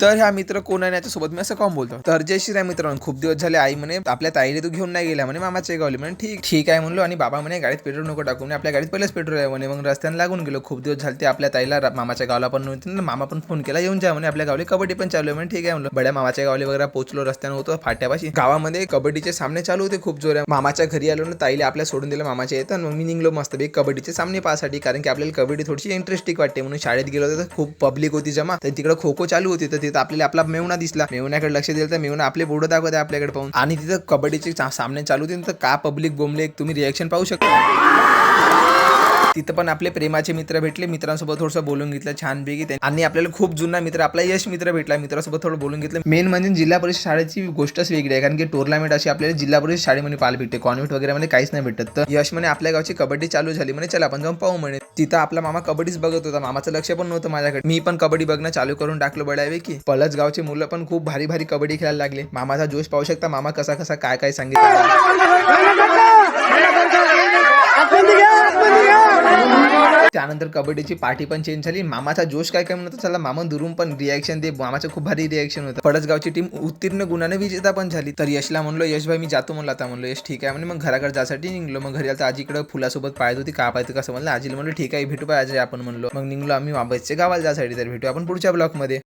तर ह्या मित्र कोण आहे याच्यासोबत मी असं कॉम बोलतो. तर जय श्रीराम मित्रांनो, खूप दिवस झाले आई म्हणे आपल्या ताईला तू घेऊन नाही गेला म्हणे मामाच्या गावली. म्हणे ठीक ठीक आहे म्हणलो. आणि बाबा म्हणे गाडीत पेट्रोल नको टाकू म्हणे, आपल्या गाडीत पहिलेच पेट्रोल आहे म्हणे. मग रस्त्याने लागून गेलो. खूप दिवस झाले ते आपल्या ताईला मामाच्या गावाला पण नव्हती. मामा पण फोन केला येऊन जा म्हणे, आपल्या गावली कबड्डी पण चालू आहे म्हणे. ठीक आहे म्हणलं. बड्या मामाच्या गावली वगैरे पोहोचलो. रस्त्याने होतो फाट्यापाशी. गावामध्ये कबड्डीचे सामने चालू होते खूप जोरात. मामाच्या घरी आलो ना, ताईला आपल्या सोडून दिलं मामाच्या येतं. मग मी निघलो मस्त कबड्डीचे सामने पाहण्यासाठी, कारण की आपल्याला कबड्डी थोडीशी इंटरेस्टिंग वाटते म्हणून. शाळेत गेलो होतो तर खूप पब्लिक होती जमा. तर तिकडे खो खो चालू होती. तर तिथं आपल्याला आपला मेवणा दिसला. मेवण्याकडे लक्ष दिलं तर मेवणा आपले बोर्ड दाखवते आपल्याकडे पाहून. आणि तिथं कबड्डीचे सामने चालू होते. तर का पब्लिक बोंबले, तुम्ही रिएक्शन पाहू शकता. तिथं पण आपले प्रेमाचे मित्र भेटले. मित्रांसोबत थोडंसं बोलून घेतलं छानपैकी. आणि आपल्याला खूप जुना मित्र आपला यश मित्र भेटला. मित्रासोबत थोडं बोलून घेतलं. मेन म्हणजे जिल्हा परिषद शाळेची गोष्टच वेगळी आहे, कारण की टुर्नामेंट अशी आपल्याला जिल्हा परिषद शाळेमध्ये पाहायला भेटते. कॉन्व्हेंट वगैरे मध्ये काहीच नाही भेटत. तर यश म्हणे आपल्या गावची कबड्डी चालू झाली म्हणे, चला आपण जाऊन पाहू म्हणे. तिथं आपला मामा कबड्डीच बघत होता. मामाचं लक्ष पण नव्हतं माझ्याकडे. मी पण कबड्डी बघणं चालू करून टाकलो बड्यापैकी. पलस गावचे मुलं पण खूप भारी भारी कबड्डी खेळायला लागले. मामाचा जोश पाहू शकता. मामा कसा कसा काय काय सांगितलं. त्यानंतर कबड्डीची पार्टी पण चेंज झाली. मामाचा जोश काय काय म्हणतो, चला मामा दुरून पण रिएक्शन दे. मामाचं खूप भारी रिएक्शन होतं. पडसगावची टीम उत्तीर्ण गुणाने विजेता पण झाली. तर यशला म्हणलो, यश भाई मी जातो म्हणलं आता. म्हणलो यश ठीक आहे म्हणे. मग घराकडे जासाठी निघलो. मग घरी आलं तर आजीकडे फुलासोबत पाहत होती. का पाहते कसं म्हणलं. आजीला म्हणलं ठीक आहे भेटू पाहिजे आपण म्हणलो. मग निघलो आम्ही वाबसच्या गावाला जासाठी. तर भेटू आपण पुढच्या ब्लॉक मध्ये.